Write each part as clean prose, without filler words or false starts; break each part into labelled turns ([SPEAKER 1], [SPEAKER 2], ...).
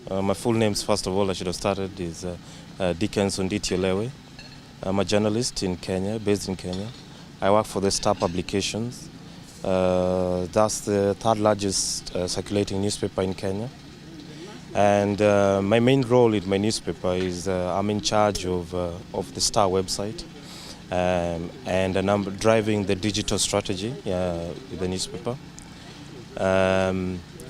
[SPEAKER 1] My full names, first of all, I should have started, is Dickens Onditi Olewe. I'm a journalist in Kenya, based in Kenya. I work for the Star Publications. That's the third largest circulating newspaper in Kenya. And my main role in my newspaper is I'm in charge of the Star website. And I'm driving the digital strategy with the newspaper.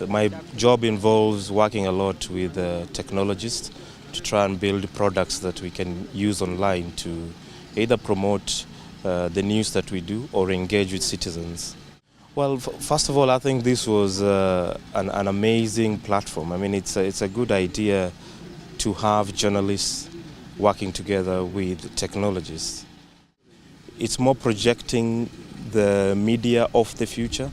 [SPEAKER 1] My job involves working a lot with technologists to try and build products that we can use online to either promote the news that we do or engage with citizens. Well, first of all, I think this was an amazing platform. I mean, it's a good idea to have journalists working together with technologists. It's more projecting the media of the future,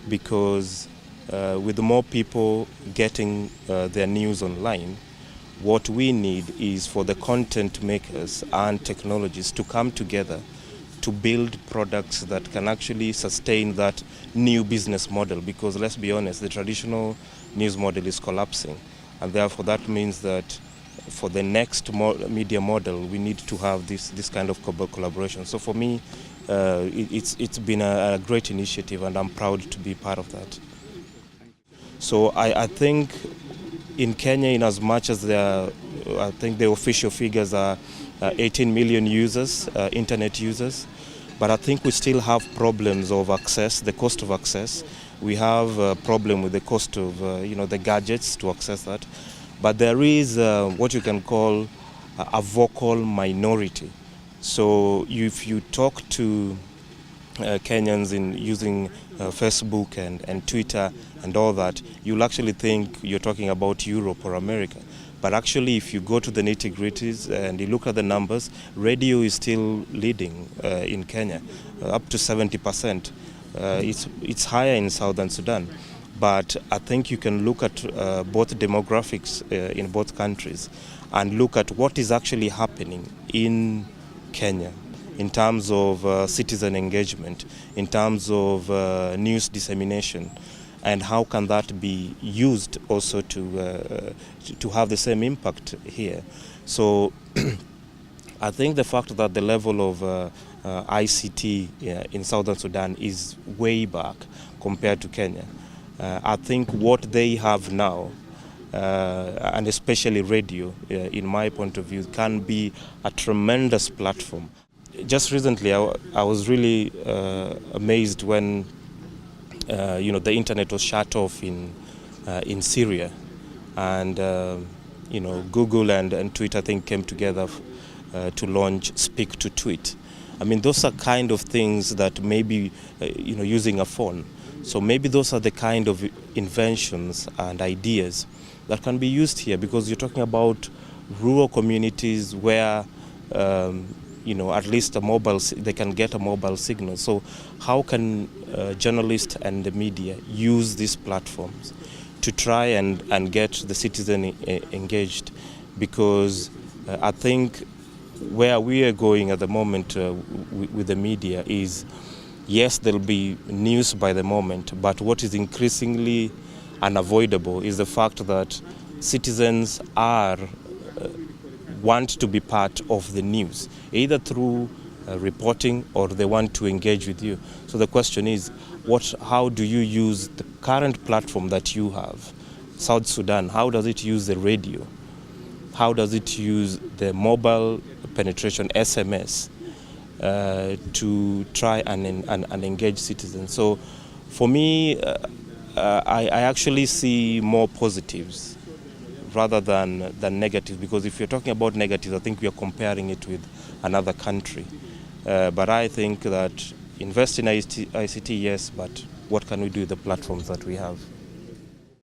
[SPEAKER 1] because with more people getting their news online, what we need is for the content makers and technologists to come together to build products that can actually sustain that new business model, because let's be honest, the traditional news model is collapsing, and therefore that means that for the next media model we need to have this kind of collaboration. So for me, it's been a great initiative, and I'm proud to be part of that. So I think in Kenya, in as much as I think the official figures are 18 million users, internet users, but I think we still have problems of access, the cost of access. We have a problem with the cost of the gadgets to access that. But there is what you can call a vocal minority. So if you talk to Kenyans in using Facebook and Twitter and all that, you'll actually think you're talking about Europe or America. But actually, if you go to the nitty-gritties and you look at the numbers, radio is still leading in Kenya, up to 70%. It's higher in Southern Sudan. But I think you can look at both demographics in both countries and look at what is actually happening in Kenya in terms of citizen engagement, in terms of news dissemination, and how can that be used also to have the same impact here. So I think the fact that the level of ICT in Southern Sudan is way back compared to Kenya. I think what they have now, and especially radio, in my point of view, can be a tremendous platform. Just recently, I was really amazed when the internet was shut off in Syria, and Google and Twitter, I think, came together to launch Speak to Tweet. I mean, those are kind of things that maybe using a phone. So maybe those are the kind of inventions and ideas that can be used here, because you're talking about rural communities where, at least they can get a mobile signal. So how can journalists and the media use these platforms to try and get the citizen engaged? Because I think where we are going at the moment with the media is, yes, there'll be news by the moment, but what is increasingly unavoidable is the fact that citizens want to be part of the news, either through reporting or they want to engage with you. So the question is, how do you use the current platform that you have? South Sudan, how does it use the radio? How does it use the mobile penetration, SMS? To try and engage citizens. So for me, I actually see more positives rather than negatives, because if you're talking about negatives, I think we are comparing it with another country. But I think that invest in ICT, yes, but what can we do with the platforms that we have?